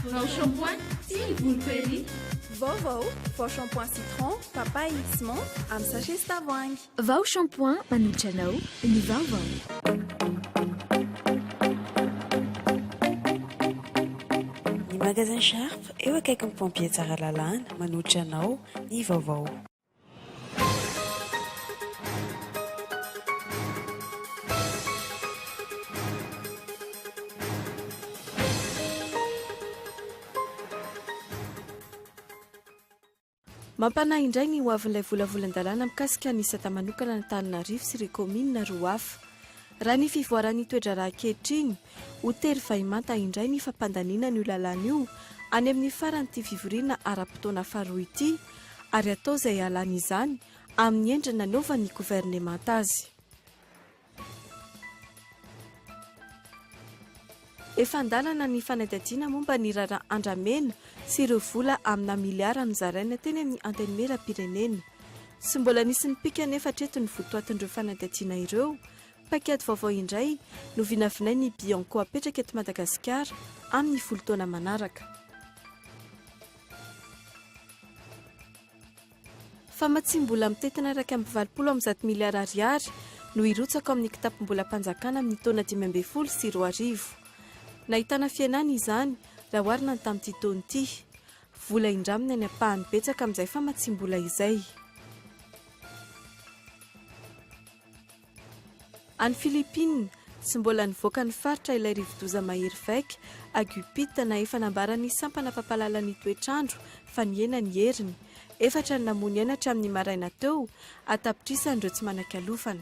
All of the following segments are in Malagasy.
Vau shampoing, s'il vous plaît. Vau shampoing citron, papaye, citron, am sachet tavoahangy. Vau shampoing manolotra anao ny vaovao. Ny magasin Sharp eo akaiky ny pompier tsara lalàna manolotra anao ny vaovao. Mampanahy indray ny hoavin'ilay volavolan-dalàna mikasika ny isata manokana ny Antananarivo sy ireo komina roa hafa. Raha ny fivoaran'ny toetra raha ankehitriny, ho tery vaimanta indray ny fampandaniana io lalàna io any amin'ny faran'ity fivoriana ara-potoana faharoa ity, ary atao izay halana izany amin'ny endrina nanaovan'ny governemanta azy. Efa andalana ny fanadihadiana momba ny raharaha andramena sy ireo vola amina miliara nozaraina teny amin'ny anteny meram-pirenena. Sy mbola nisy nipika nefa hatreto ny votoatin'ireo fanadihadiana ireo. Paikady vaovao indray no vinavinainy ny Bianco apetraka eto Madagasikara amin'ny folo taona manaraka. Fa matsimbola mitetina raika amby 20 miliara ariary no irotsaka amin'ny kitapom-bola mpanjakana amin'ny taona 2010 sy 2010. Nahitana fiainana izany raha oharina tamin'ity taona ity. Vola indramina ny ampahany betsaka amin'izay fa matsimbola izay. Any Filipina sy mbola nivoaka ny faritra ilay rivodoza mahery vaika Agupita na efa nambarany sampana pampalala ny toetrandro fa niena ny heriny. Efatra ny namony aina hatramin'ny maraina teo atapitrisany ireo tsy manan-kalofana.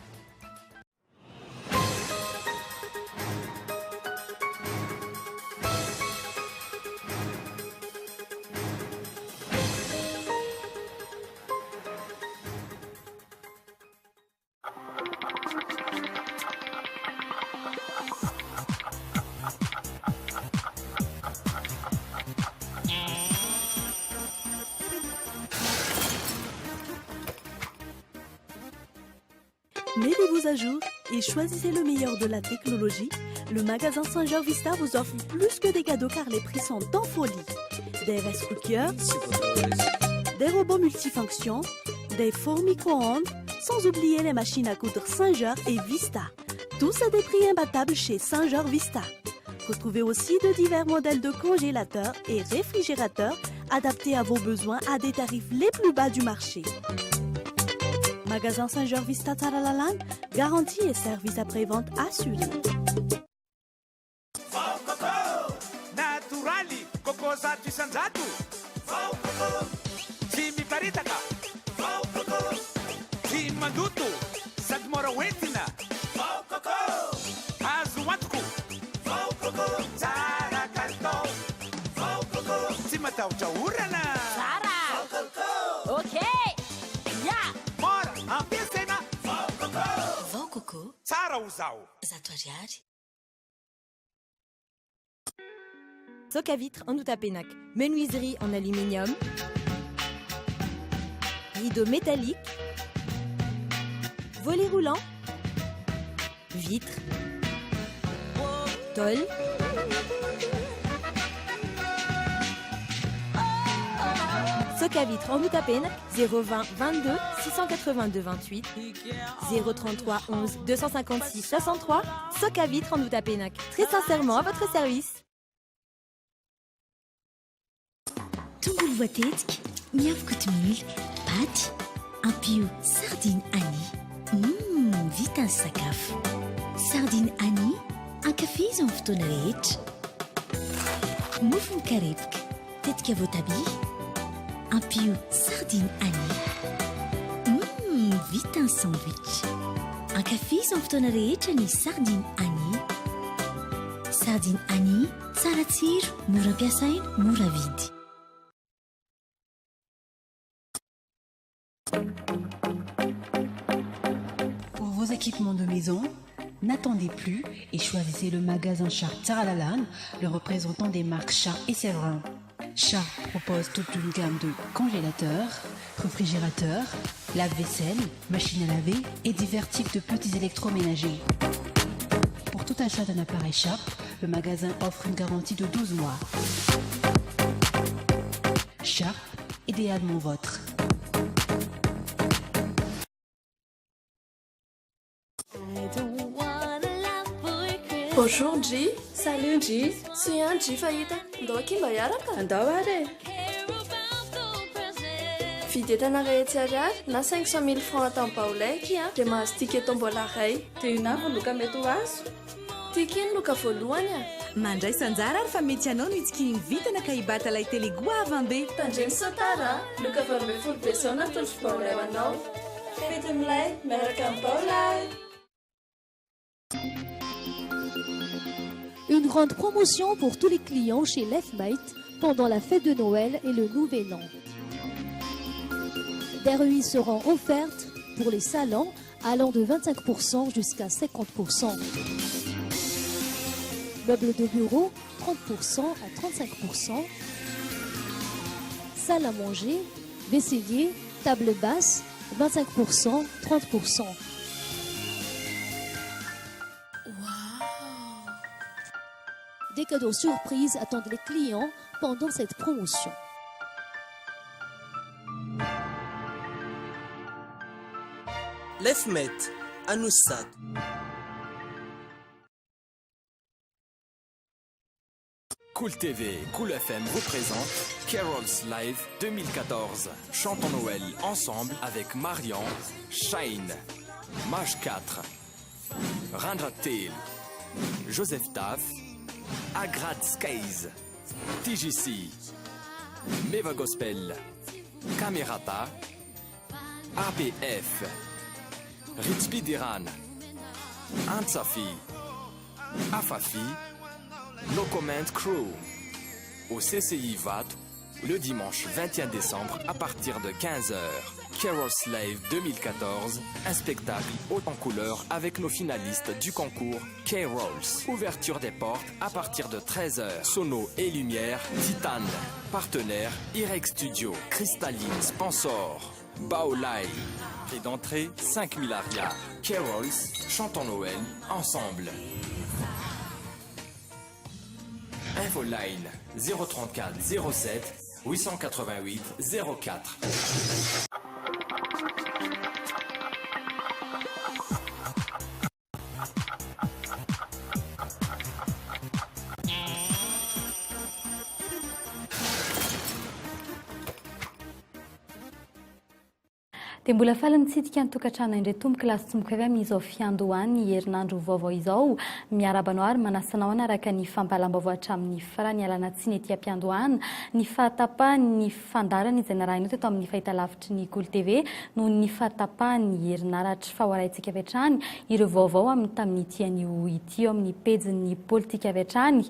Mettez-vous à jour et choisissez le meilleur de la technologie. Le magasin Saint-Georges Vista vous offre plus que des cadeaux car les prix sont en folie. Des rice cookers, des robots multifonctions, des fours micro-ondes, sans oublier les machines à coudre Saint-Georges et Vista. Tous à des prix imbattables chez Saint-Georges Vista. Retrouvez aussi de divers modèles de congélateurs et réfrigérateurs adaptés à vos besoins à des tarifs les plus bas du marché. Magasin Saint-Georges Vista Tsaralalan, garantie et service après-vente assurés. Naturali, kokozato isanjato. Tsy miparitaka. Tsy mandoto, sady mora hoentina. Azo antoko. Tsara kalitao. Tsy matahotra orana. Ok. Ampiasaina Vau Coco. Tsara ho zao. Zato ariary. Soc à vitre en Outapenac. Menuiserie en aluminium. Rideaux métalliques. Volets roulants. Vitres. Tôle. Soc à vitre en Outapenac. 020 22 682 28 033 11 256 63. Soc à vitre en Outapenac. Très sincèrement à votre service. Tongolo voatetika, miavo kotomila, paty, ampio sardine Annie. Vita ny sakafo. Sardine Annie, ankafizo amin'ny fotoana rehetra. Mofo mikarepoka, tetika voatabia. Ampio sardine Annie. Vita ny sandwich. Ankafizo amin'ny fotoana rehetra ny sardine Annie. Sardine Annie, tsara tsiro, mora ampiasaina, mora vidy. Pour vos équipements de maison, n'attendez plus et choisissez le magasin Sharp Tsaralalan, le représentant des marques Sharp et Séverin. Sharp propose toute une gamme de congélateurs, réfrigérateurs, lave-vaisselle, machines à laver et divers types de petits électroménagers. Pour tout achat d'un appareil Sharp, le magasin offre une garantie de 12 mois. Sharp, idéalement vôtre. Bonjour G. Salut G. Sy an G fahita. Andao aky mba hiaraka. Andao ary. Vidy entana rehetra ariary na 500 000 francs atao baolaiky a dia mahazo ticket tombola ray. Dia na voaloka mety ho azo. Tiky iny loka voalohany a. Mandray sanjara ary fa mety anao no itsiki vitana ka hibata ilay tele goavambe. Tandreny Sotara loka 20 beso na tolotro baolay ho anao. Fety milay miaraka amin'ny baolay. Une grande promotion pour tous les clients chez Leftmate pendant la fête de Noël et le Nouvel An. Des remises seront offertes pour les salons allant de 25% jusqu'à 50%. Meubles de bureau, 30% à 35%. Salle à manger, vaisselier, table basse, 25%, 30%. Des cadeaux surprises attendent les clients pendant cette promotion. Leftmate, Anoussat. Cool TV, Cool FM vous présente Carol's Live 2014. Chantons Noël ensemble avec Marian, Shine, Mage 4, Randra Tail, Joseph Taff, Agrad Skies, TGC, Meva Gospel, Camerata, APF, Ritzby Diran, Ansafi, Afafi, No Comment Crew, au CCI VAT, le dimanche 21 décembre à partir de 15h. Carol's Live 2014, un spectacle haut en couleur avec nos finalistes du concours K-Rolls. Ouverture des portes à partir de 13h. Sono et lumière, Titan. Partenaire, Irec Studio, Cristalline, sponsor, Baolai. Prix d'entrée, 5 000 arias. K-Rolls, chantons Noël ensemble. Infoline 034 07 888 04. Dia mbola faly mitsidika ny tokantrano indray tomboka lasitsomboka avy amin'izao fiandohany herinandro vaovao izao miarabanao ary manasanao anaraka ny fampalam-baovao hatramin'ny farany alana tsiny ety am-piandohana ny fahatapahany ny fandarana izay narahinao teto amin'ny fahitalavitry ny Cool TV noho ny fahatapahany herinaratra fahoaraintsika avy hatrany ireo vaovao amin'ny tamin'ity anio ity eo amin'ny pejin'ny politika avy hatrany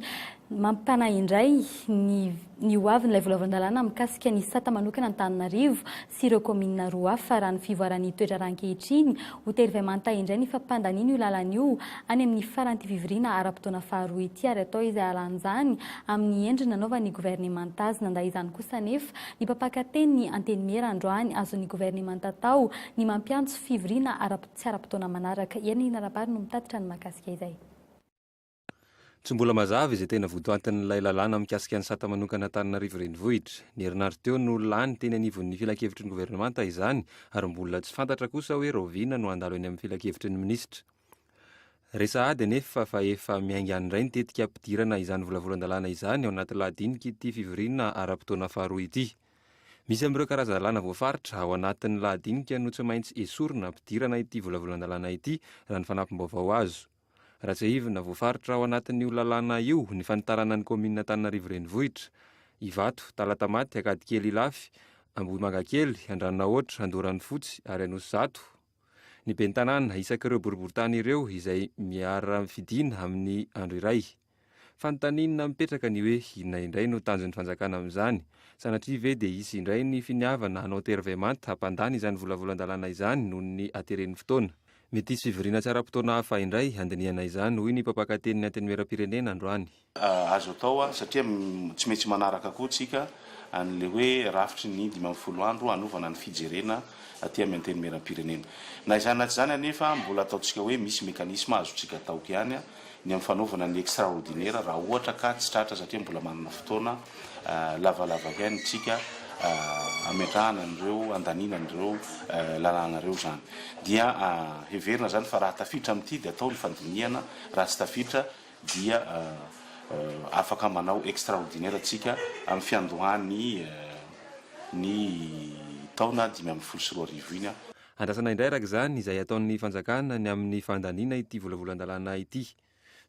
mampana indray ny hoavin'ilay volavan-dalàna mikasika ny sata manokana Antananarivo sy ireo komina roa hafa raha ny fivoaran'ny toetra r'ankehitriny ho terivemanta indray ny fampandaniana io lalana io any amin'ny faranty fivoriana ara-potoana faharoa ity ary atao izay halan'izany amin'ny endriny nanaovan'ny governemanta azy nandray izany kosa nefa ny mpampakateny ny anteny mera androany azon'ny governemanta tao ny mampiantso fivoriana tsy ara-potoana manaraka iany narabary no mitatitra ny mahakasika izay. Tsy mbola mazava izay tena votoantin'ilay lalàna mikasika ny sata manokana Antananarivo renivohitra. Ny herinandro teo no lany teny anivon'ny filakevitry ny governemanta izany ary mbola tsy fantatra kosa hoe roviana no andalo eny amin'ny filakevitry ny minisitra. Resa ady nefa fa efa miainga andray ny tetika ampidirana izany volavolan-dalàna izany ao anaty lahadinika ity fivoriana ara-potoana faharoa ity. Misy amin'ireo karazan-dalàna voafaritra ao anatin'ny lahadinika no tsy maintsy esorina ampidirana ity volavolan-dalàna ity raha ny fanampim-baovao azo. Raha tsy hivina voafaritra ao anatin'io lalàna io ny fanitarana ny komina Antananarivo renivohitra. Ivato, Talatamaty, Akadikely Ilafy, Ambohimangakely, Andraninahoatra, Andoran'ny Fotsy ary Anosizato. Ny bentanàna isak'ireo boriboritany ireo izay miara fidina amin'ny andro iray. Fanontaninana mipetraka ny hoe inona indray no tanjon'ny fanjakana amin'izany. Sanatria ve dia isy indray ny finiavana hanao terivemanta hampandany izany volavolan-dalàna izany noho ny ateren'ny fotoana. Mety isy fivoriana tsy ara-potoana hafa indray handiniana izany hoy ny mpampakateny antenimieram-pirenena androany. Azo atao satria tsy maintsy manaraka koa tsika an'le hoe rafitry ny 12 andro anovana ny fijerena aty amin'ny antenimieram-pirenena. Na izany na tsy izany anefa mbola ataontsika hoe misy mekanisma azotsika ataoko ihany ny amin'ny fanaovana ny extraordinaire raha ohatra ka tsy tratra satria mbola manana fotoana lavalava ihany tsika ametrahana an'ireo andanina an'ireo lalànareo zany dia heverina zany fa raha tafiditra amin'ity dia atao ny fandiniana raha tsy tafiditra dia afaka manao extraordinaire atsika amin'ny fiandohany ny taona 2024 iny andrasana indray araka zany izay ataon'ny fanjakana ny amin'ny fandaniana ity volavolan-dalàna ity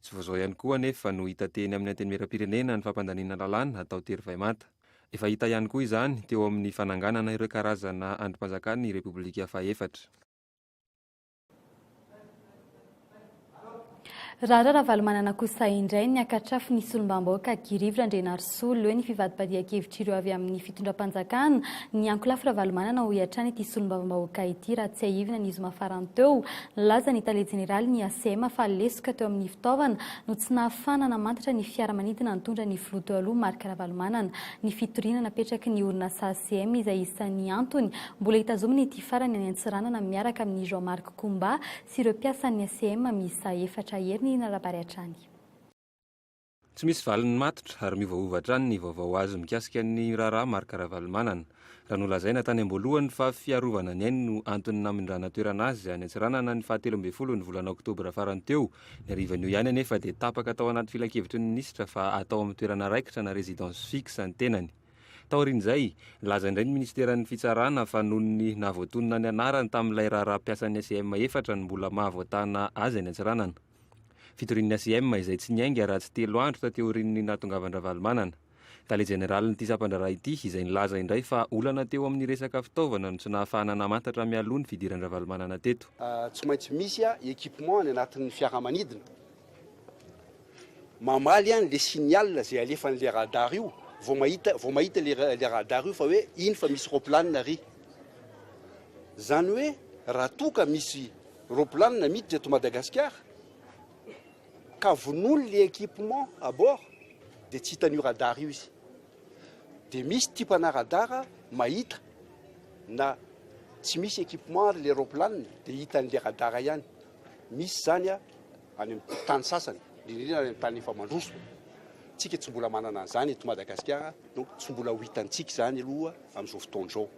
tsy voazao ihany koa nefa no hita teny amin'ny anteny meram-pirenena ny fampandaniana lalàna atao tery vaimata efa hita ihany koa izany teo amin'ny fananganana ireo karazana androm-panjakana ny repoblika faefatra. Raha valomanana kosa indray ny akatrafy ny solombavam-bahoaka Girivra Andrenarisolo hoe ny fivadibadian-kevitra ireo avy amin'ny fitondram-panjakana ny ankolafy valomanana ho iatrany ity solombavam-bahoaka ity raha tsy ahivina ny zoma farany teo laza ny tale jeneraly ny ACM fa lesoka teo amin'ny fitaovana no tsy nahafana namantatra ny fiaramanidina nitondra ny filoha teo aloha Marc Ravalomanana ny fitoriana napetraky ny orinasa ACM izay isan'ny antony mbola hitazominy ity farany any Antsiranana miaraka amin'ny Jean-Marc Coumba sy ireo mpiasan'ny ACM miisa efatra heriny tsy misy valiny matotra ary miovaova hatrany ny vaovao azy mikasika ny raharaha Marc Ravalomanana raha nolazaina tany am-boalohany fa fiarovana ny ainy no antony namindrana toerana azy any Antsiranana ny 17 ny volana oktobra farany teo ny arivan'io ihany anefa dia tapaka tao anaty filan-kevitry ny minisitra fa atao amin'ny toerana raikitra na résidence fixe ny tenany taorin'izay laza indray ny ministeran'ny fitsarana fa noho ny nahavoatonina ny anarany tamin'ilay raharaha mpiasan'ny ACM efatra ny mbola mahavoatana azy any Antsiranana fitorin'ny ACM izay tsy niainga raha tsy 3 andro tateorin'ny nahatongavan'ny Ravalomanana tale jeneraly ny tisapandraraha ity izay nilaza indray fa olana teo amin'ny resaka fitaovana no tsy nahafahana namantatra mialoha ny fidiran'ny Ravalomanana teto tsy maintsy misy équipement ny anatin'ny fiaramanidina mamaly any le signal zay alefan'le radar io vao mahita le radar io fa hoe iny fa misy roplanina ry zany hoe raha toka misy roplanina miditra eto Madagasikara ka vonoly le équipement à bord dia tsy hitan'io radar io izy dia misy tipana radar mahita na tsy misy équipement le roplanina dia hitan'le radar ihany misy zany any amin'ny tany sasany indrindra any amin'ny tany efa mandroso tsika tsy mbola manana an'izany eto Madagasikara donc tsy mbola ho hitantsika zany aloha amin'izao fotoana izao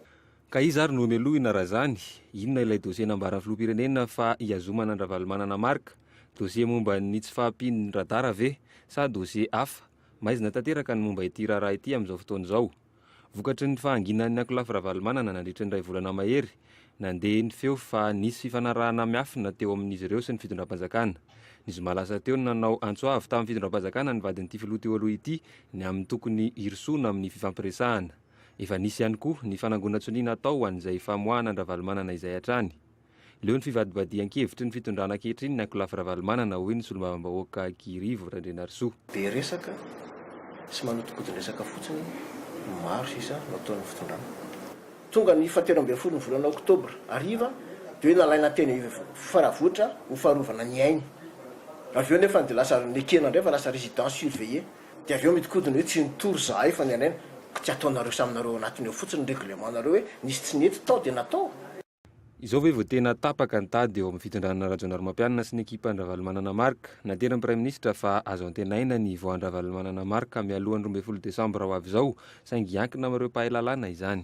ka izy ary no omelohina raha zany inona ilay dosie nambaran'ny filoham-pirenena fa hiazomana ny Ravalomanana Marc dosie momba ny tsy fahampian'ny radara ve sa dosie hafa maizina tanteraka ny momba ity raharaha ity amin'izao fotoana izao vokatry ny fahanginan'ny ankolafy Ravalomanana nandritry ny 2 volana mahery nandeha ny feo fa nisy fifanarahana miafina teo amin'izy ireo sy ny fitondram-panjakana ny zoma lasa teo ny nanao antsoavy tamin'ny fitondram-panjakana ny vadin'ity filoha teo aloha ity ny amin'ny tokony hirsoana amin'ny fifampiresahana efa nisy ihany koa ny fanangonan-tsoniana atao an'izay famoahana ny Ravalomanana izay hatrany leo ny fivadibadian-kevitry ny fitondrana ankehitriny ny ankolafy Ravalomanana hoy ny solombavam-bahoaka Girivra Andrenarisolo be resaka sy manotokodiny resaka fotsiny maro sisa nataon'ny fitondrana tonga ny 17 ny volana oktobra ariva dia hoe nalaina teny faravotra ho faharovana ny ainy avy eo nefa dia lasa nekena indray fa lasa résidence surveillée dia avy eo mitokodiny hoe tsy nitory za efa ny anaina tsy ataonareo saminareo anatiny eo fotsiny réglementnareo hoe nisy tsy nety tao dia natao izao hoe vao tena tapaka ny tady eo amin'ny fitondrana rajonaromampianina sy ny ekipa ny Ravalomanana Marc naterany praiminisitra fa azo antenaina ny voan'ny Ravalomanana Marc mialohan'ny 12 desambra ho avy izao saingy iankina amin'ireo mpahay lalàna izany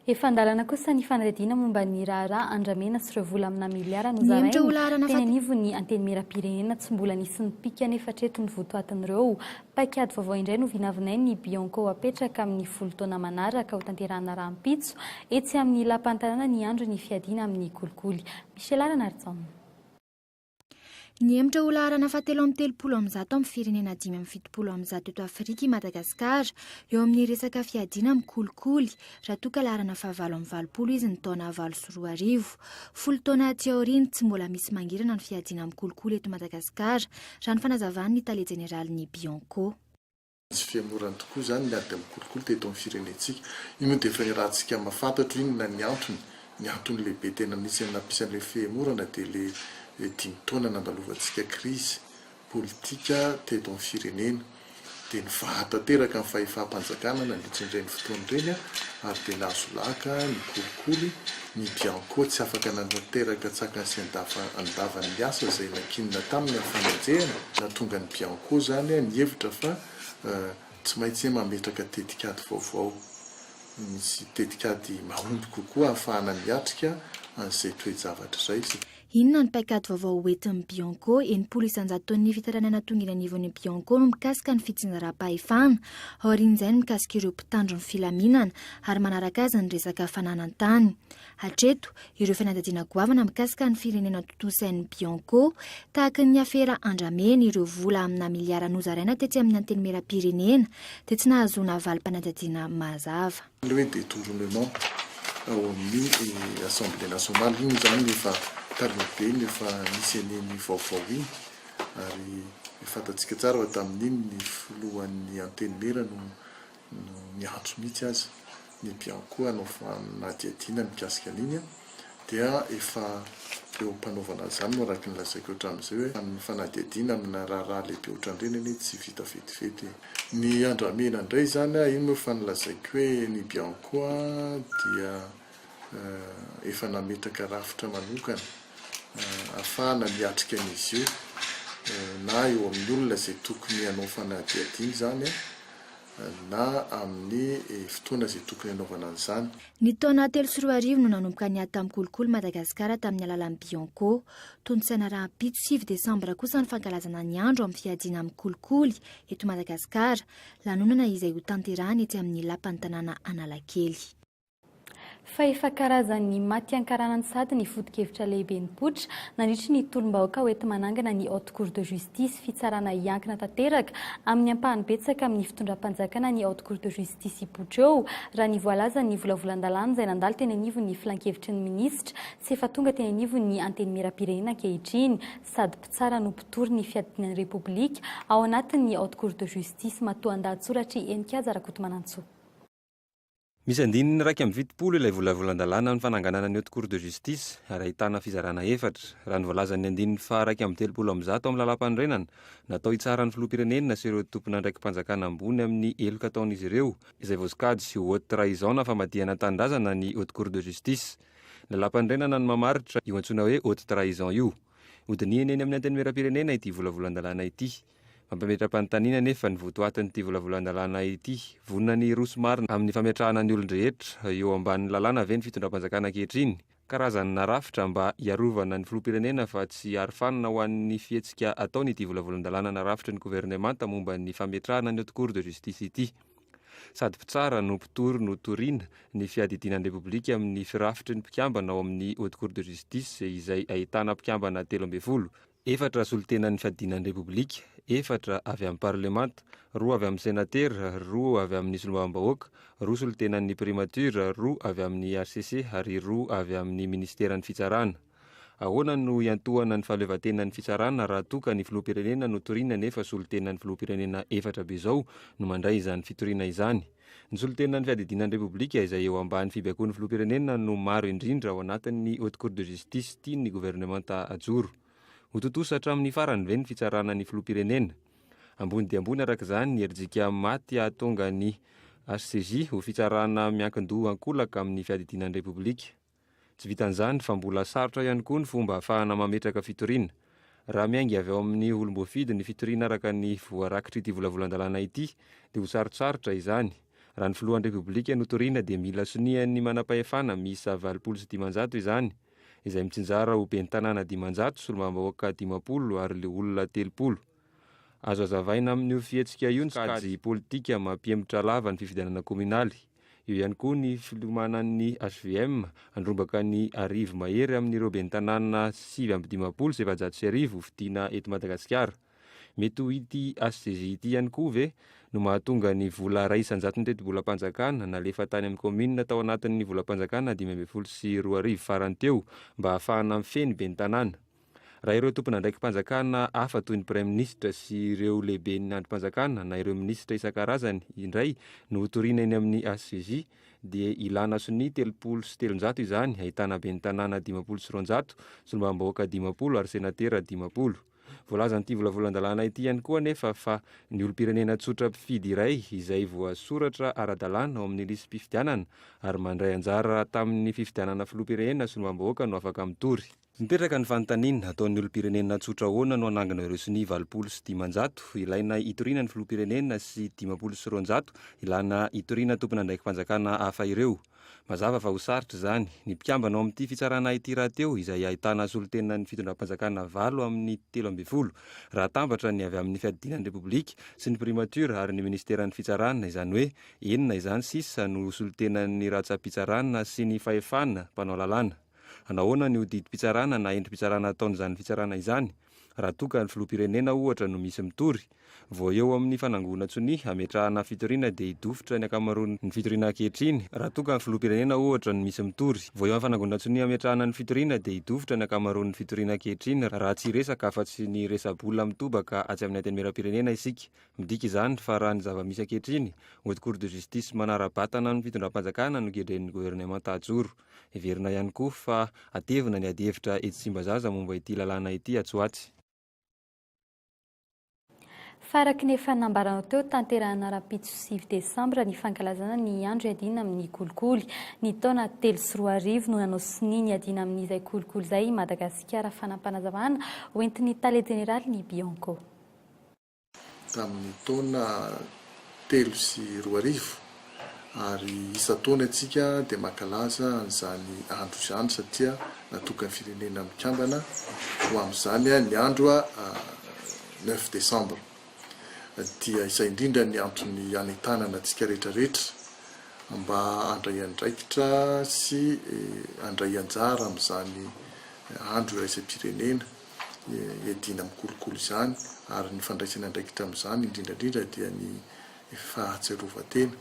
efa andalana kosa ny fanadihana momba ny raharaha andramena sy ireo vola amina miliara no zarainy teny anivo ny anteny meram-pirenena tsy mbola nisy ny pika nefa hatreto ny votoatin'ireo paikady vaovao indray no vinavinainy ny Bianco apetraka amin'ny 10 taona manaraka ho tanterahana rahampitso etsy amin'ny lapantanana ny andro ny fiadiana amin'ny kolikoly Michel Aranaritsaona ny emitra ho laharana fahatelo amin'ny 30 amin'nizato amin'ny firenena 5 amin'ny 70 amin'nizato eto Afrika i Madagasikara eo amin'ny resaka fiadiana amin'ny kolikoly raha toa ka laharana fahavalo amin'ny 20 izy ny taona 2024 folo taona aty aoriana tsy mbola misy mangirana ny fiadiana amin'ny kolikoly eto Madagasikara raha ny fanazavan'ny tale jeneraly ny Bianco tsy fiamorany tokoa zany ny ady amin'ny kolikoly teto amin'ny firenentsika io moa dia efa ny rahantsika mahafantatro iny na ny antony lehibe tena nisy amin'ny nampisan'ilay fiamorana dia le 10 taona nandalovantsika crise politika teto amin'ny firenena dia ny vahatanteraka ny fahefaham-panjakana nandritran'ireny fotoana ireny ary dia nahasolaka ny kolikoly ny Bianco tsy afaka nanteraka tsakany sy andavany asa izay nankinina taminy amin'ny fanenjehana natonga ny Bianco zany ny hevitra fa tsy maintsy mametraka tetikady vaovao misy tetikady mahomby kokoa ahafahana miatrika an'izay toe-javatra zay sy inona ny paikady vaovao hoentin'ny Bianco enimpolo isanjato taon'ny fitaranana tonga anivon'ny Bianco no mikasika ny fitsinjaram-pahefana aorian'izay no mikasika ireo mpitandro ny filaminana ary manaraka azy ny resaka fananan-tany. Hatreto ireo fanadadiana goavana mikasika ny firenena totosain'ny Bianco tahaka ny afera andramena ireo vola amina miliara nozaraina tetsy amin'ny anteny meram-pirenena dia tsy nahazoana valim-panadadiana mazava. Le hoe détournement ao amin'ny Assemblée nationale iny zany efa tarimibe nefa misy aneny vaovao iny ary fantatsika tsara ho tamin'iny ny filohan'ny anteny mera no miantso mihitsy azy ny Bianco hanao fanadihadiana mikasika an'iny dia efa eo mpanaovana zany no araka ny lazaiko hatramin'izay hoe ny fanadihadiana amina raharaha lehibe ohatran'ireny anie tsy vita vetivety. Ny andramena indray zany iny moa fa nilazaiko hoe ny Bianco dia efa nametraka rafitra manokana afahana miatrika an'izy io na eo amin'ny olona izay tokony hanao fanadihadiana zany na amin'ny fotoana izay tokony hanaovana an'izany. Ny taona 2013 no nanomboka ny ady tamin'ny kolikoly Madagasikara tamin'ny alalan'ny Bianco. Tondrosaina rahampitso 7 Desambra kosa ny fankalazana ny andro amin'ny fiadiana amin'ny kolikoly eto Madagasikara, lanonana izay ho tanterahana etsy amin'ny lapan'ny tanàna Analakely. Fa efa karazan'ny maty ankaranany sady ny foto-kevitra lehibe ny poitra nandritra ny tolom-bahoaka ho ety manangana ny haute cour de justice fitsarana iankina tanteraka amin'ny ampahany betsaka amin'ny fitondram-panjakana ny haute cour de justice ipoitra eo raha ny voalaza ny volavolan-dalàna izay nandalo teny anivon'ny filan-kevitry ny minisitra sy efa tonga teny anivon'ny anteny meram-pirenena ankehitriny sady mpitsara no mpitory ny fiadinan'ny repoblika ao anatin'ny haute cour de justice matoan-dahatsoratra Enikaja Rakotomanantsoa. Misy andininy raika amin'ny fitopolo ilay volavolan-dalàna amin'ny fananganana ny haute cour de justice ary ahitana fizarana efatra. Raha ny voalazan'ny andininy fa raika amin'ny 30 amin'ny 100 amin'ny lalam-panorenana natao hitsara ny filoham-pirenena sy ireo tompona ndraiky mpanjakana ambony amin'ny eloka taon'izy ireo izay voasokajy sy haute trahison na famadihana tanindrazana ny haute cour de justice. Ny lalam-panorenana no mamaritra io antsoina hoe haute trahison io. Hodininy eny amin'ny anteny meram-pirenena ity volavolan-dalàna ity. Mampametra-panontaniana nefa ny votoatin'ity volavolan-dalàna ity vonona ny roso marina amin'ny fametrahana ny olon-drehetra eo ambanin'ny lalàna ve ny fitondram-panjakana ankehitriny. Karazany narafitra mba hiarovana ny filoham-pirenena fa tsy arofanina ho an'ny fihetsika ataony ity volavolan-dalàna narafitra ny gouvernemanta momba ny fametrahana ny haute cour de justice ity. Sady mpitsara no mpitory no toriana ny fiadidinan'ny repoblika amin'ny firafitry ny mpikambana ao amin'ny haute cour de justice izay ahitana mpikambana 13, 4 solitenan'ny fiadinan'ny repoblika, 4 avy amin'ny parlemanta, 2 avy amin'ny senatera, 2 avy amin'ny solombam-bahoaka, 2 solitenan'ny primature, 2 avy amin'ny RCC ary 2 avy amin'ny ministeran'ny fitsarana. Ahoana no iantohana ny fahaleovan-tenan'ny fitsarana raha toka ny filoham-pirenena no toriana nefa solitenan'ny filoham-pirenena 4 be izao no mandray izany fitoriana izany. Ny solitenan'ny fiadidinan'ny repoblika izay eo ambany fibaikoan'ny filoham-pirenena no maro indrindra ao anatin'ny haute cour de justice tian'ny gouvernemanta ajoro. Ho totosa hatramin'ny farany ve ny fitsarana ny filoham-pirenena. Ambony dia ambony araka izany ny herijika maty ahatonga ny HCJ ho fitsarana miankin-doha ankolaka amin'ny fiadidinan'ny repoblika. Tsy vitan'izany fa mbola sarotra ihany koa ny fomba ahafahana mametraka fitoriana. Raha miaingy avy ao amin'ny olom-boafidy ny fitoriana araka ny voarakitra ity volavolan-dalàna ity dia ho sarotsarotra izany. Raha ny filohan'ny repoblika no toriana dia mila sonian'ny manam-pahefana miisa 700 izany, izay mitsinjara ho ben'ny tanàna 500, solombam-bahoaka 50 ary le olona 30. Azo azavaina amin'io fihetsika io ny kajy politika mampiemitra lava ny fifidianana kominaly. Eo ihany koa ny filomanan'ny HVM andrombaka ny arivo mahery amin'ireo ben'ny tanàna 750 sy 700 fidiana eto Madagasikara. Mety ho ity HCJ ity ihany koa ve no mahatonga ny vola 130 volam-panjakana nalefa tany amin'ny commune tao anatin'ny volam-panjakana 520 sy 2000 farany teo mba ahafahana mifeny ben'ny tanàna. Raha ireo tompona ndraiky mpanjakana hafa toy ny prime ministre sy ireo lehibe ny androm-panjakana na ireo ministra isan-karazany indray no toriana eny amin'ny HCJ dia ilana soni 30 sy 700 izany, ahitana ben'ny tanàna 50 sy 200, solombam-bahoaka 50 ary senatera 50. Voalazan'ity volavolan-dalàna ity ihany koa nefa fa ny olom-pirenena tsotra mpifidy iray izay voasoratra ara-dalàna ao amin'ny lisy-pifidianana ary mandray anjara tamin'ny fifidianana filoham-pirenena solombam-bahoaka no afaka mitory. Mipetraka ny fanontaniana ataon'ny olom-pirenena tsotra hoana no anangana ireo sy ny 710 ilaina itoriana ny filoham-pirenena sy 520 ilana itoriana tompona andraiki-panjakana hafa ireo. Mazava fa ho sarotra izany ny mpiambana ao amin'ity fitsarana ity rahateo izay ahitana solon-tena ny fitondram-panjakana 7 amin'ny 13 raha tambatra ny avy amin'ny fiadinan'ny repoblika sy ny primatura ary ny ministeran'ny fitsarana, izany hoe enina izany sisa no solon-tenan'ny ratsa-pitsarana sy ny fahefana mpanao lalàna. Anahoana ny hodidim-pitsarana na endrim-pitsarana ataon'izany fitsarana izany raha toka ny filoham-pirenena ohatra no misy mitory vao eo amin'ny fanangona tsony hametrahana fitoriana dia hidofitra ny akamaroany ny fitoriana ankehitriny. Raha toka ny filoham-pirenena ohatra no misy mitory vao eo amin'ny fanangona tsony hametrahana ny fitoriana dia hidofitra ny akamaroany ny fitoriana ankehitriny raha tsy resaka afa-tsy ny resabola mitobaka atsy amin'ny ateny meram-pirenena isika. Midika izany fa raha ny zava-misy ankehitriny haute cour de justice manara-batana ny fitondram-panjakana no gedren'ny gouvernement tajoro. Everina ihany koa fa atevina ny adihevitra etsimbazaza momba ity lalàna ity atsoatsy. Faraky ny efa nambaranao teo tanterahana rapitso 9 desambra ny fankalazana ny andro iadina amin'ny kolikoly. Ny taona 3 no nanao sini ny adina amin'izay kolikoly izay Madagasikara fanampanazavana hoentin'ny tale generaly ny Bianco. Tamin'ny taona 3 ary isa-taona antsika dia mankalaza an'izany andro izany satria natokany firenena mikambana ho amin'izany ny andro 9 desambra. Dia izay indrindra ny antony anentanana antsika rehetrarehetra mba handray andraikitra sy handray anjara amin'izany andro iraisam-pirenena iadina amin'ny kolikoly izany ary ny fandraisana andraikitra amin'izany indrindrandrindra dia ny fahatserovatena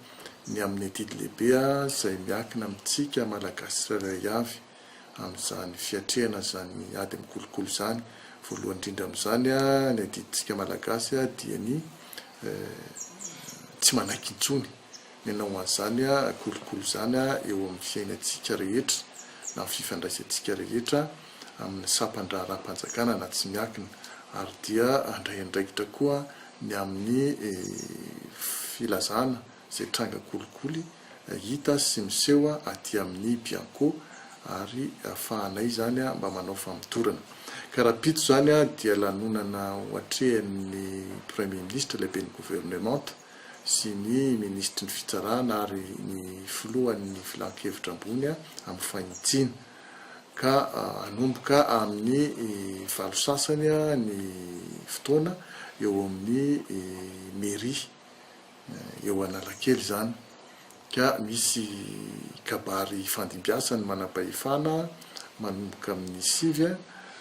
ny amin'ny adidy lehibe izay miakina amintsika malagasy tsirairay avy amin'izany fiatrehana izany ady amin'ny kolikoly izany. Voalohany indrindra amin'izany ny adidintsika malagasy dia ny tsy manaiky intsony ny anao an'izany kolikoly izany eo amin'ny fiainantsika rehetra na amin'ny fifandraisantsika rehetra amin'ny sampandra-raha-panjakana na tsy miakina ary dia handray andraikitra koa ny amin'ny filazana izay tranga kolikoly hita sy miseho aty amin'ny Bianco ary ahafahanay izany mba manao famitorana. Karapitso zany dia lanonana ohatrehan'ny premier ministre lehiben'ny gouvernement sy ny ministry ny fitsarana ary ny filohan'ny filan-kevitra ambony amin'ny fahitsina ka anomboka amin'ny valo sasany ny fotoana eo amin'ny mairie eo Analakely izany ka misy kabary fandimbiasany manam-pahefana manomboka amin'ny 9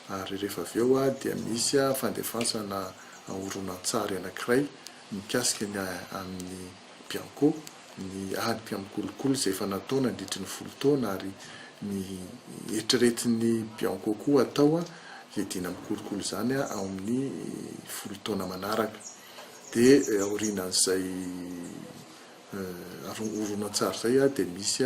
ary rehefa avy eo dia misy fandefasana horonan-tsary anankiray mikasika ny amin'ny Bianco ny ady amin'ny kolikoly izay efa natao nandritry ny 10 taona ary ny eritreretin'ny Bianco koa atao iadina amin'ny kolikoly izany ao amin'ny 10 taona manaraka dia aorinan'izay horonan-tsary izay dia misy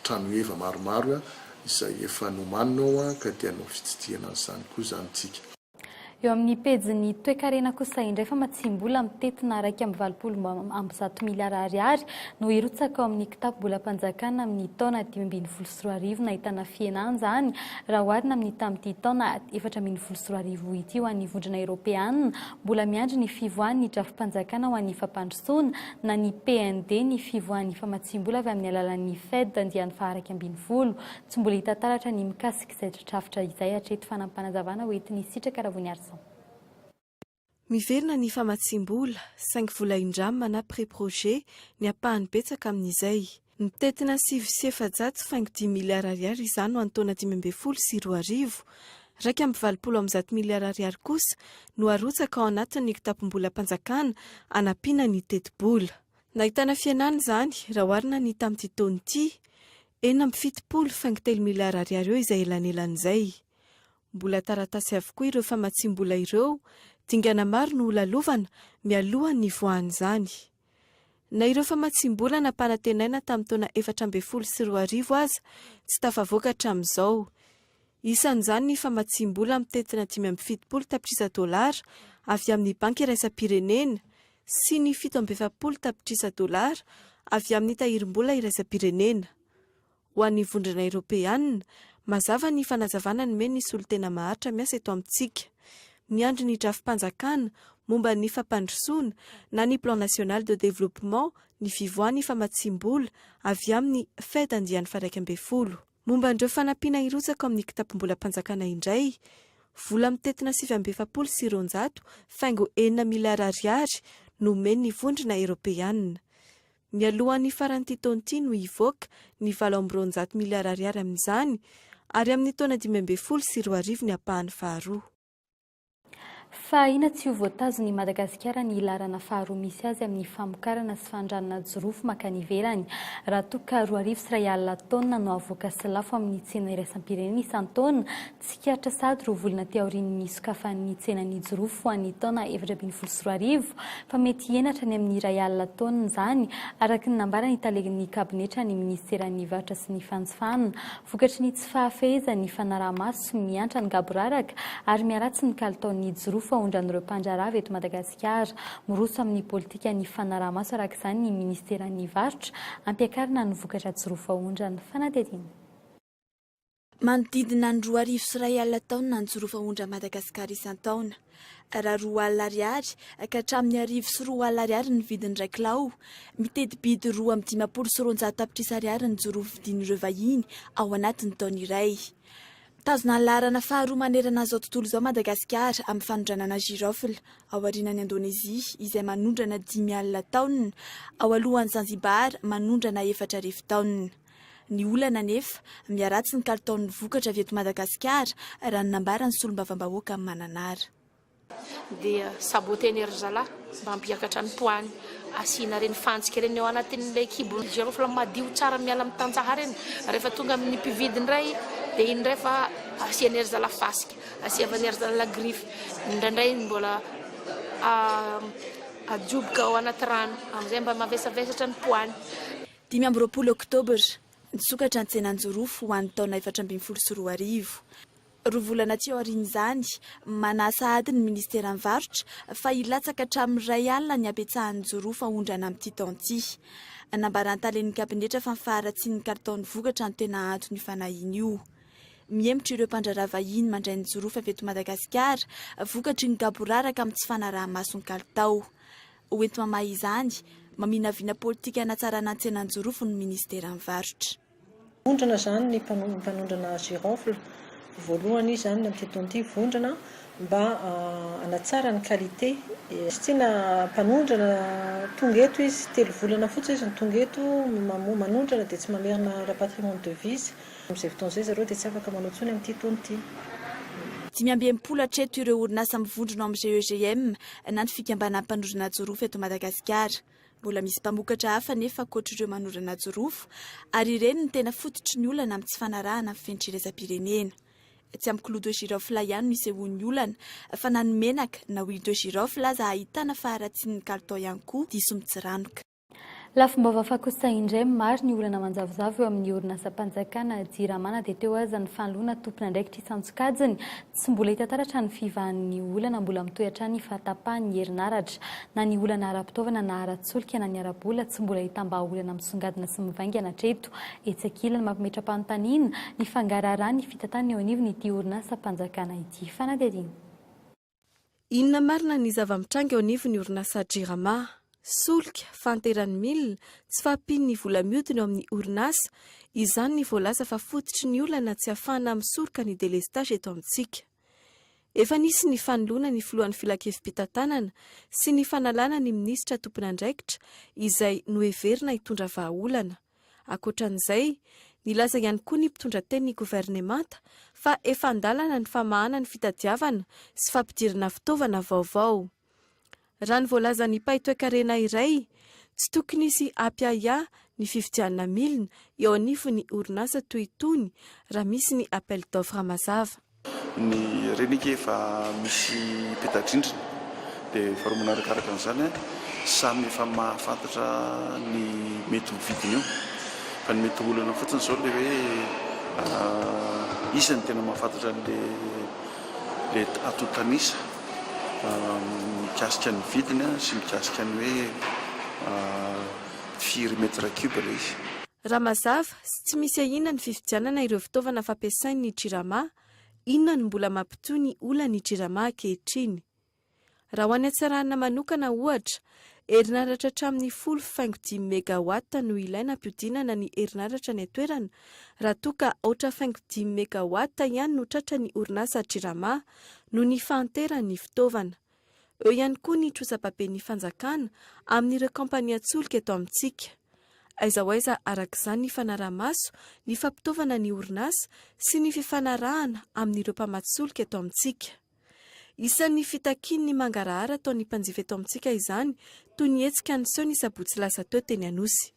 trano eva maromaro izay efa nomanina ka dia no fitsidihana an'izany koa izany tsika. Eo amin'ny pejin'ny toe-karena kosa indray fa matsimbola mitetina 2.1 miliara ariary no irotsaka ao amin'ny kitapo-bola mpanjakana amin'ny taona 2023 nahitana fienany izany raha oharina amin'ny tamin'ity taona 2023 ity ho an'ny vondrona Europeana mbola miandry ny fivoahan'ny drafim-panjakana ho an'ny fampandrosoana na ny PND ny fivoahan'ny famatsimbola avy amin'ny alalan'ny Fed andiany faharaiky 20. Tsy mbola hita taratra ny mikasika izay trafitra izay hatreto fanampanazavana hoentin'ny sitraka raha voaniarisa. Miverina ny famatsimbola, 5 vola indramana pré-projet ny apahany betsaka amin'izay. Mitetina 710 miliara ariary izany ho antaona 2022 raika amby 720 miliara ariary kosa no arotsaka ao anatin'ny kitapo-bola mpanjakana anampiana ny teti-bola. Nahitana fienany izany raha oharina ny tamin'ity taona ity 7.7 miliara ariary eo izay elanelan'izay. Mbola taratasy avokoa ireo famatsimbola ireo dingana maro no lalovana mialoha ny voahany izany. Na ireo famatsimbola nampanantenaina tamin'ny taona 2022 aza tsy tafavoaka hatramin'izao. Isan'izany ny famatsimbola mitetina $570 tapitrisa avy amin'ny banky iraisam-pirenena sy ny $770 tapitrisa avy amin'ny tahirim-bola iraisam-pirenena. Ho an'ny vondrona Europeana, mazava ny fanazavana ny meny nisy olo tena maharitra miasa eto amintsika. Miandry ny drafim-panjakana momba ny fampandrosoana na ny plan national de développement ny fivoany famatsim-bola avy amin'ny fety andiany faraika ambe folo. Momba ndreo fanampiana irotsaka amin'ny kitapom-bola-panjakana indray, vola mitetina 720 faingo 9 miliara ariary no meny ny vondrona Eropeanina. Mialohan'ny faran'ny taonty no ivoaka ny 700 miliara ariary amin'izany ary amin'ny taona 2012 ny apahany faharoa. Fa ina tsy ho voatazo ny Madagasikara ny ilarana faharoa misy azy amin'ny famokarana sy fandranana jirofo makany ivelany. Raha toka 2,000 taonina no avoaka sy lafo amin'ny tsena iraisam-pirenena isan-taona, tsikaritra sady roa volana ty aorian'ny sokafan'ny tsenan'ny jirofo an'ny taona 2024 fa mety henatra ny amin'ny 100 taonina izany araka ny nambarany talegin'ny kabinetra ny ministeran'ny varotra sy ny fanjifana. Vokatry ny tsy fahafehezan'ny fanaraha-maso miantra ny gaboraraka ary miaratsy ny kalitaon'ny jirofo aondran'ireo mpandrarava eto Madagasikara. Miroso amin'ny politika ny fanaraha-maso araka izany ny ministeran'ny varotra ampiakarina ny vokatra jirofo aondrana. Fanadidina. Manodidina ny 2,100 taonina ny jirofo aondra Madagasikara isan-taona. Raha 2 ariary ka hatramin'ny 4 ariary ny vidiny 1 kilao, mitety-bidy 2,5 tapitrisa ariary ny jirofo vidin'ireo vahiny ao anatin'ny taona iray. Tazona ny laharana faharoa manerana izao tontolo izao Madagasikara amin'ny fanondranana girofle ao aorianan'ny Indonezia izay manondrana 10,000 taonina, ao alohan'ny Zanzibar manondrana 4,000 taonina. Ny olana nefa miaratsy ny kalitaon'ny vokatra avy eto Madagasikara raha ny nambaran'ny solombavam-bahoaka amin'ny Mananara. Dia sabote enerzala mba hampiakatra ny poany asiana reny fantsika reny eo anatin'ilay kibo girofle madio tsara miala amin'ny tantsaha reny, rehefa tonga amin'ny mpividy indray dia iny indray fa asia enerzala fasika, asia enerzala grify, indraindray mbola ajoboka ao anaty rano amin'izay mba mavesavesatra ny poany. 20 Oktobra nisokatra ny tsenan-jirofo ho an'ny taona 2024. Roa volana tsy aoriana izany, manasa ady ny ministeran'ny varotra fa hilatsaka hatramin'ny 100 ny apetsahan'ny jirofo aondrana amin'ity taonty. Nambaran'ny talegin'ny kabinetra fa mifaharatsian'ny kalitaon'ny vokatra no tena antony fanahiana io. Mihemotra ireo mpandrarava vahiny mandray ny jirofo avy eto Madagasikara, vokatry ny gaboraraka amin'ny tsy fanaraha-mason'ny kalitao. Hoento mamahy izany, maminavina politika hanatsarana ny tsenan jirofo ny ministeran'ny varotra. Vondrana izany ny mpanondrana girofle. Voalohany izany amin'ny taonty vondrana mba hanatsara ny qualité. Sy tiana mpanondrana tonga eto izy 3 volana fotsiny izy ny tonga eto manondrana dia tsy mamerina rapatriement de devise. Amin'izay fotoana izay zareo dia tsy afaka manao intsony amin'ity taonty. 520 hatreto ireo orinasa mivondrona amin'ny GEGM na ny fikambanan'ny mpanondrana jirofo eto Madagasikara. Mbola misy mpamokatra hafa nefa ankoatra ireo manondrana jirofo ary ireny ny tena fototry ny olana amin'ny tsy fanarahana amin'ny fenitrirezam-pirenena. Tsy amin'ny clou de girofle ihany no isehoan'ny olana fa na ny menaka na huile de girofle aza ahitana faharatsian'ny kalitao ihany koa diso mitsiranoka. Lafim-baovao fakosa indray maro ny olana manjavozavo eo amin'ny orinasam-panjakana Jiramana dia teo aza ny fanoloana tompona andraikitra isan-tsokajiny tsy mbola hita taratra ny fivahan'ny olana mbola mitohy hatrany fahatapahany herinaratra na ny olana ara-pitaovana na ara-tsolika na ny ara-bola tsy mbola hita-mba olana misongadina sy mivaingana hatreto. Etsy ankilany mampimetra-panontaniana ny fangaraharaha ny fitantanana eo anivon'ity orinasam-panjakana ity. Fanadidina. Inona marina ny zava-mitranga eo anivon'ny orinasa Jirama? Solika fanteran'ny milina tsy fahampiany ny vola mihodina eo amin'ny orinasa, izany ny voalaza fa fototry ny olana tsy ahafahana misoroka ny delestage eto amintsika. Efa nisy ny fanoloana ny filohan'ny filakevim-pitantanana sy ny fanalana ny minisitra tompon'andraikitra izay noheverina hitondra vahaolana. Ankoatran'izay, nilaza ihany koa ny mpitondra teny ny governemanta fa efa andalana ny famahana ny fitadiavana sy fampidirana fitaovana vaovao. Raha ny voalaza ny paitoekarena iray, tsy tokony isy apiaia ny fividianana milina eo anivon'ny orinasa toy itony raha misy ny appel d'offre mazava. Ny renike efa misy peta-drindrina dia efa roa manarakaraka an'izany samy efa mahafantatra ny mety ho vidiny io. Fa ny mety olana fotsiny izao ilay hoe isany tena mahafantatra le atotanisa mikasika ny vidiny sy mikasika ny hoe 4 metre cube ilay izy. raha mazava sy tsy misy ahina ny fividianana ireo fitaovana fampiasain'ny jirama, inona no mbola mampitoy ny olany jirama ankehitriny. Raha ho any atsarana manokana ohatra, herinaratra hatramin'ny 10.5 megawatt no ilaina ampiodinana ny herinaratra ny atoerana, raha toa ka 8.5 megawatt ihany no tratra ny orinasa jirama no ny fanterany fitaovana. Eo ihany koa ny trosa-babeny fanjakana amin'ireo kampania tsolika eto amintsika. Aiza ho aiza arak'izany ny fanaraha-maso, ny fampitaovana ny orinasa sy ny fifanarahana amin'ireo mpamatsoloka eto amintsika. Isan'ny fitakiany ny mangarahara ataon'ny mpanjifa eto amintsika izany, toy ny hetsika ny seho ny sabotsy lasa teo teny Anosy.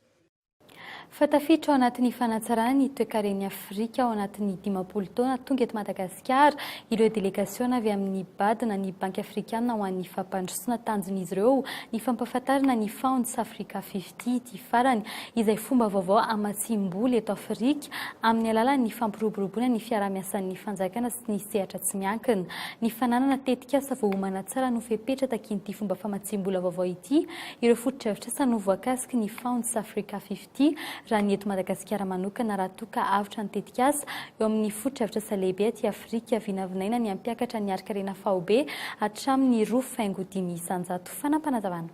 Fatafitra ao anatin'ny fanatsarana ny toe-karen'ny Afrika ao anatin'ny 50 taona tonga eto Madagasikara ireo delegatsiona avy amin'ny badina ny Banky Afrikana ho an'ny fampandrosoana tanjon'izy ireo ny fampahafantarana ny Founds Africa 50 ity farany izay fomba vaovao amatsim-boly eto Afrika amin'ny alalan'ny fampiroboroboana ny fiarah-miasan'ny fanjakana sy ny sehatra tsy miankina. Ny fananana tetikasa vao homana tsara no fepetra takin'ity fomba famatsim-bola vaovao ity ireo fototra-hevitra sa no voakasiky ny Founds Africa 50 raha ny eto Madagasikara manokana raha toa ka avitra ny tetikasa eo amin'ny fototra-hevitra sa lehibe aty Afrika vinavinaina ny ampiakatra ny arikarena faobe hatramin'ny 2.5 isanjato fanampanazavana.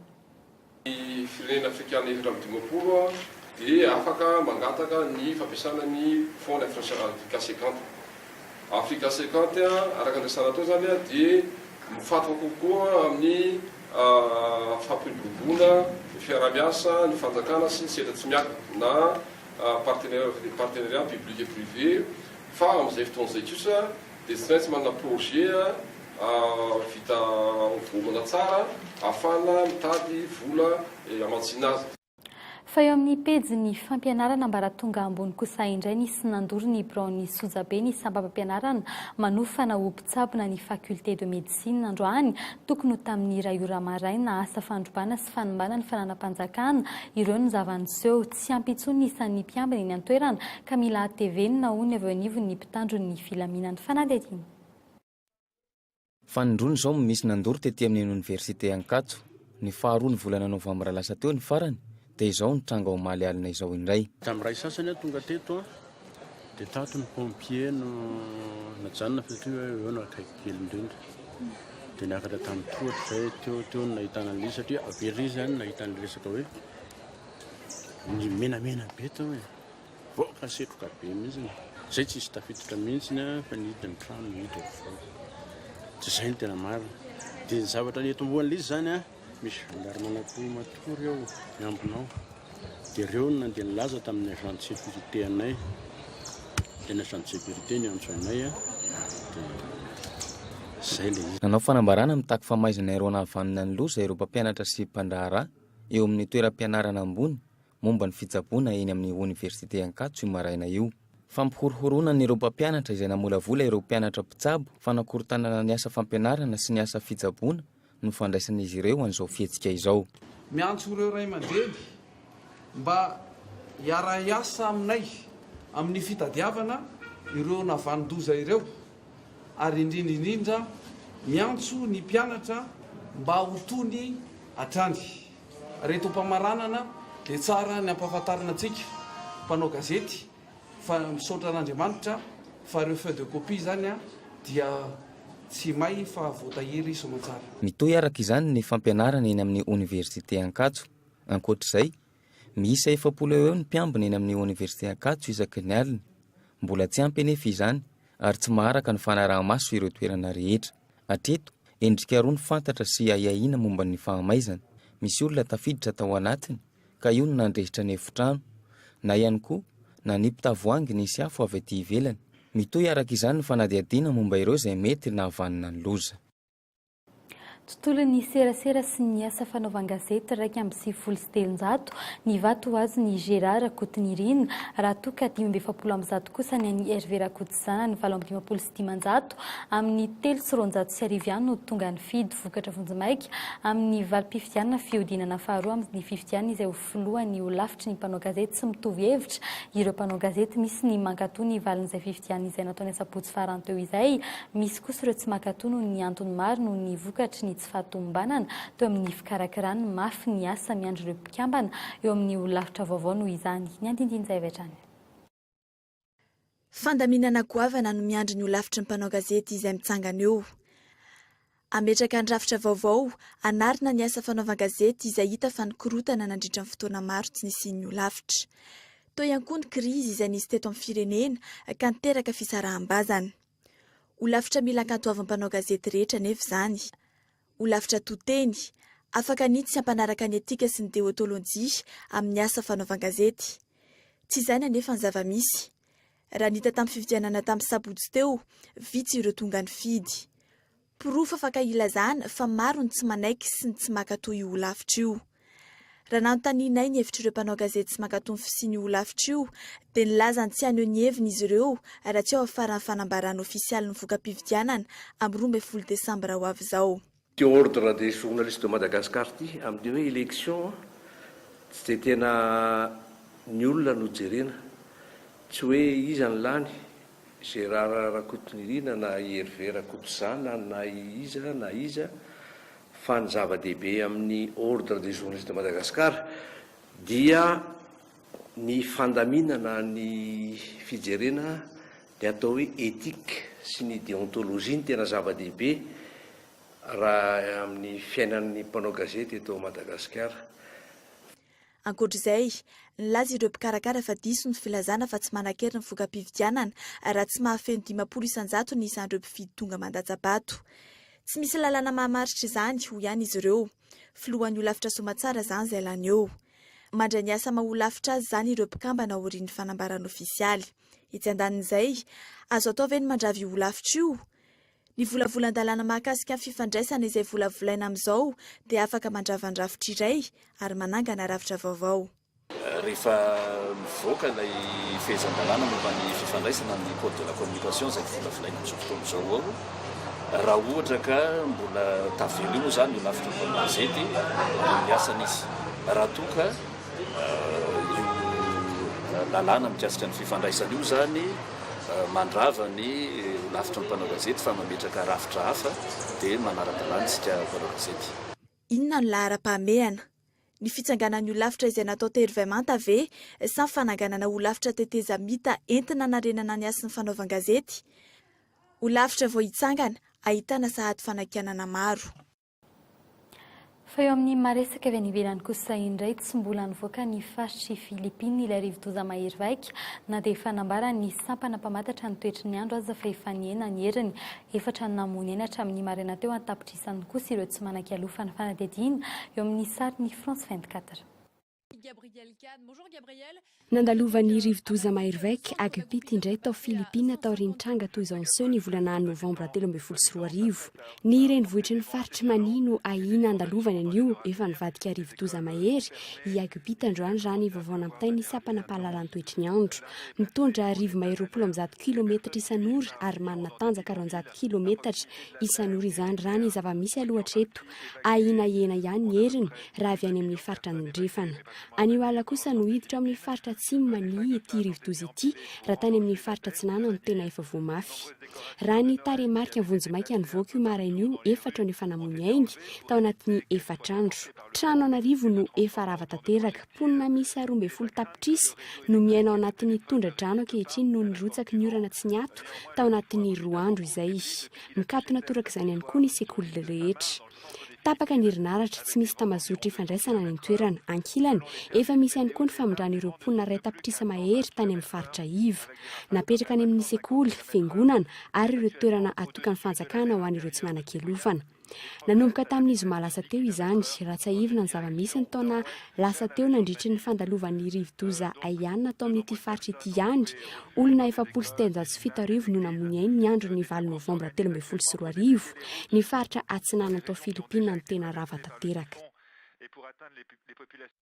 Ny firenena afrikana efatra amin'ny 50 dia afaka mangataka ny fampiasana ny Fonds d'Afrique 50. Afrika 50 araka andrasana tao zany dia mifatoka kokoa amin'ny fampiroboroboana fiarah-miasa ny fanjakana sy ny sehatra tsy miankina na partenariat public et privé fa amin'izay fotoan'izay kosa dia tsy maintsy manana projet vita vomana tsara ahafahana mitady vola amatsina azy. Fa eo amin'ny pejy ny fampianarana mba raha tonga ambony kosa indray nisy nandoro ny Braony Sojabe ny sambam-pampianarana manofana ho mpitsabona ny faculté de médecine androany tokony ho tamin'ny rayora maraina asa fandrobana sy fanombana ny fananam-panjakana ireo ny zavaniseho tsy ampitsony isan'ny mpiambina eny an-toerana ka mila atevena hoy ny avy anivo ny mpitandro ny filaminan'ny fanadihadiana. Fanindrony zao misy nandoro tetỳ amin'ny université Ankatso ny faharoa ny volana novambra lasa teo ny farany. Dia izao ny tranga omaly alina izao indray. Tamin'ny ray sasany tonga teto dia tato ny pompier no najanona fa satria eo no akaiky kely indrindra. Dia niakatra tamin'ny tohatra izay teo no nahitana an'ilay satria abery zany nahitana resaka hoe ny menamena be tao hoe voaka setroka be mihitsy. Izay tsy isy tafiditra mihitsy fa nihiditra ny trano nihiditra vao. Tsy izay no tena marina. Dia ny zavatra ny eto amboan'ilay izy zany misy gendarme matory eo miambinao dia ireo no nandeha nilaza tamin'ny agent de sécurité anay dia ny agent de sécurité ny antso anay dia izay le izy. Nanao fanambarana mitaky famaizana ireo nahavanona ny loza ireo mpampianatra sy mpandraharaha eo amin'ny toeram-pianarana ambony momba ny fitsaboana eny amin'ny université Ankatso io maraina io. Fampihorohorona ny ireo mpampianatra izay namolavola ireo mpianatra mpitsabo fanakorontanana ny asa fampianarana sy ny asa fitsaboana no fandraisan'izy ireo an'izao fihetsika izao. Miantso ireo ray aman-dreny mba hiara-hiasa aminay amin'ny fitadiavana ireo navandoza ireo ary indrindra miantso ny mpianatra mba ho tony hatrany. Reto mpamaranana dia tsara ny ampahafantarana antsika mpanao gazety fa misaotra an'Andriamanitra fa ireo feuille de copie zany dia tsy may fa voatahiry somatsara. Mitohy araka izany ny fampianarana eny amin'ny université Ankatso. Ankoatr'izay, miisa 70 eo ny mpiambina eny amin'ny université Ankatso isaky ny alina. Mbola tsy ampy anefa izany ary tsy maharaka ny fanaraha-maso ireo toerana rehetra. Hatreto, endrika roa ny fantatra sy ahiahina momba ny fahamaizana. Misy olona tafiditra tao anatiny ka io no nandresitra ny efitrano na ihany koa na ny mpitavoangy nisy afo avy aty ivelany. Mitohy araka izany ny fanadihadiana momba ireo izay mety nahavanina ny loza. Tontolo ny serasera sy ny asa fanaovan-gazety raika amby 700 ny vato azy ny Gérard Rakotonirina raha toa ka 570 kosa ny an'ny Hervé Rakotonzana ny 750 amin'ny 390 no tonga ny fidy vokatra vonjimaika amin'ny valim-pifidianana fiodinana faharoa amin'ny fifidianana izay ho filohan'ny ho lafitry ny mpanao gazety sy mitovy hevitra ireo mpanao gazety misy ny mankatoa ny valin'izay fifidianana izay nataony asabotsy farany teo izay misy kosa ireo tsy mankatoa no ny antony maro no ny vokatry ny tsy fahatombanana teo amin'ny fikarakarany mafy ny asa miandro ireo mpikambana eo amin'ny olavitra vaovao noho izany ny andindinjay vetrany. Fandaminana goavana no miandry ny olavitra ny mpanao gazety izay mitsangana eo. Ametraka andrafitra vaovao anarina ny asa fanaovan-gazety izay hita fa nikorotana nandritra ny fotoana maro tsy nisian'ny olavitra. Toy ihany koa ny krizy izay nisy teto amin'ny firenena ka niteraka fisaraham-bazana. Olavitra mila kantoavan'ny mpanao gazety rehetra nefa izany. Olavitra toteny afaka nitsy hampanaraka ny etika sy ny deontolojia amin'ny asa fanaovan-gazety. Tsy izany anefa ny zava-misy. Raha nita tamin'ny fifidianana tamin'ny sabotsy teo, vitsy ireo tonga ny fidy. Porofo afaka ilazana fa maro ny tsy manaiky sy ny tsy makatoa io olavitra io. Raha nanontanianay ny hevitry ireo mpanao gazety sy makatoa ny fisiany olavitra io, dia nilaza ny tsy haneho ny heviny izy ireo raha tsy ao afaran'ny fanambarana ofisialy ny voka-pividianana amin'ny 12 Desambra ho avy izao. Ty ordre des journalistes de Madagascar ty amin'ny hoe élection tsy dia tena ny olona no jerena, tsy hoe iza ny lany Gérard Rakotonirina na Hervé Rakotozana na iza fa ny zava-dehibe amin'ny ordre des journalistes de Madagascar dia ny fandaminana ny fijerena ny atao hoe éthique sy ny déontologie ny tena zava-dehibe raha amin'ny fiainan'ny mpanao gazety eto Madagasikara. Ankoatr'izay, nilaza ireo mpikarakara fa diso ny filazana fa tsy manan-kery ny voka-pividianana raha tsy mahafeno 500 isan-jato ny isan'ireo mpividy tonga mandatsabato. Tsy misy lalana mahamaritra izany ho ihany izy ireo. Filohan'ny olavitra somatsara izany izay lany eo. Mandray ny asa maha-olavitra azy izany ireo mpikambana aorian'ny fanambarana ofisialy. Etsy andanin'izay, azo atao ve ny mandravy olavitra io? Ny volavolan-dalàna mahakasika ny fifandraisana izay volavolaina amin'izao dia afaka mandravandrafitra iray ary manangana rafitra vaovao. Rehefa mivoaka ilay fehezan-dalàna momba ny fifandraisana ny code de la communication izay volavolaina amin'izao fotoana izao ao, raha ohatra ka mbola tavela io zany io lavitra mpanao gazety ny asan'izy. Raha toa ka io lalàna mikasika ny fifandraisana io zany mandrava ny lavitra mpanao gazety fa mametraka rafitra hafa dia manara-dalàna isika mpanao gazety. Inona no lahara-pahamehana? Ny fitsanganan'io lavitra izay natao tery-vaimanta ve sa fananganana olavitra teteza mita entina narenana ny asan'ny fanaovan-gazety? Olavitra vao hitsangana ahitana sahady fanakianana maro. Fa eo amin'ny maresaka avy any ivelany kosa indray tsy mbola nivoaka ny faritry Filipina ilay rivo-doza mahery vaika na dia fanambara ny sampana mpamantatra ny toetry ny andro aza fa efa niena ny heriny efatra ny namonena hatramin'ny maraina teo antapitrisany kosa ireo tsy manan-kialofa ny fanadihadiana eo amin'ny sary ny France 24. Nandalovan'ny rivo-doza mahery vaika agapity indray tao Filipina tao rintranga toy izao niseho ny volana novambra 2024. Ny renivohitry ny faritry manino ahina andalovany anio efa nivadika rivo-doza mahery i agapity androany raha ny vaovao nampitay ny sampana pahalalany toetry ny andro. Mitondra rivo mahery 10 kilometatra isan'ora ary manana tanjaka 40 kilometatra isan'ora izany raha ny zava-misy alohatreto. Ahina ena ihany ny heriny raha avy any amin'ny faritra nindrefana. Anio ala kosa no hiditra amin'ny faritra atsimo mania ity rivo-doza ity raha tany amin'ny faritra Tsinana no tena efa voamafy. Raha ny taremarika vonjimaika nivoaka io maraina io efatra ny fanamony aingy tao anatin'ny efatrandro. Trano Anarivo no efa rava tanteraka. Ponina misy 12 tapitrisa no miaina ao anatin'ny tondra-drano ankehitriny no nirotsaka ny orana tsy niato tao anatin'ny 2 andro izay. Mikatona toraka izany ihany koa ny sekoly rehetra. Tapaka ny herinaratra tsy misy tamazotry ifandraisana ny toerana ankilany efa misy ihany koa ny famindran'ireo ponina ray tapitrisa mahery tany amin'ny faritra Iva. Napetraka any amin'ny sekoly, fiangonana ary ireo toerana atokany fanjakana ho an'ireo tsy manan-kialofana. Nanomboka tamin'ny zoma lasa teo izany raha tsy aivina ny zava-misy ny taona lasa teo nandritry ny fandalovan'ny rivo-doza Aiana tao amin'ity faritra ity ihany. Olona 707 no namony ainy ny andro ny 9 novambra 2024. Ny faritra Atsinana tao Filipina no tena rava tanteraka. et pour atteindre les populations.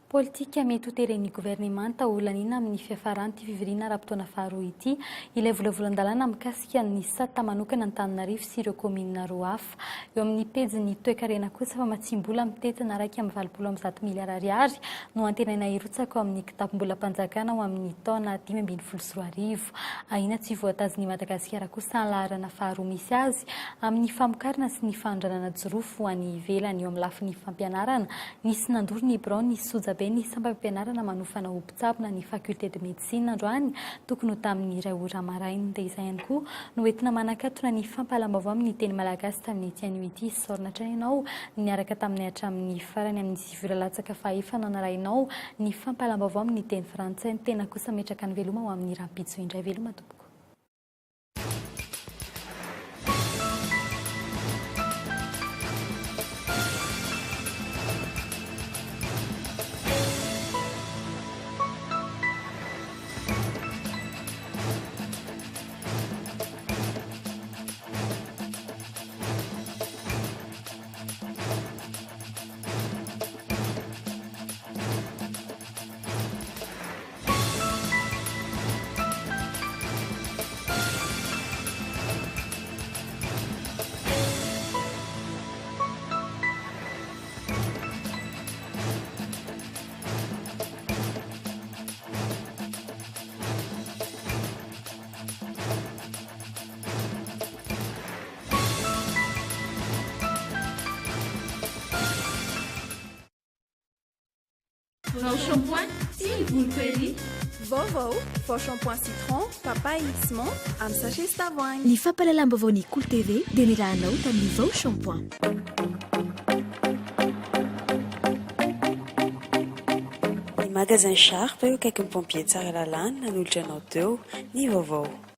Politika mety ho teren'ny gouvernemanta olanina amin'ny fiafaranty fivirina raha-potoana faharoa ity ilay volavolan-dalàna mikasika ny sata manokana Antananarivo sy ireo komina roa hafa. Eo amin'ny pejiny toe-karena kosa fa matsimbola mitetina 2.7 miliara ariary no antenaina irotsaka ao amin'ny kitapom-bola mpanjakana ao amin'ny taona 2024. Ahina tsy voatazon'i Madagasikara kosa laharana faharoa misy azy amin'ny famokarana sy ny fandranana jorofo ho an'ny ivelany eo amin'ny lafin'ny fampianarana. Nisy nandoro ny Braun ny sojabe ny sampam-pianarana manofana ho mpitsabona ny faculté de médecine androany tokony ho tamin'ny iray ora maraina. Dia izay ihany koa no entina manakatona ny fampahalaam-baovao amin'ny teny malagasy tamin'ny tianio ity sornatra ianao niaraka tamin'ny hatramin'ny farany amin'ny sivy latsaka fahefa nanarainao ny fampahalaam-baovao amin'ny teny frantsay. Ny tena kosa metraka ny veloma ho amin'ny rampitso indray veloma tompoko. Vao shampoing si vous le query. Vao shampoing citron, papaye mixement, amin'ny sachet sy tavoahangy. Ny fampahalalam-baovao ny Cool TV dia nirahanao tamin'ny Vao shampoing. Ny magasin Sharp eo akaikin'ny pompier tsara lalàna nanolotra anao teo ny vaovao.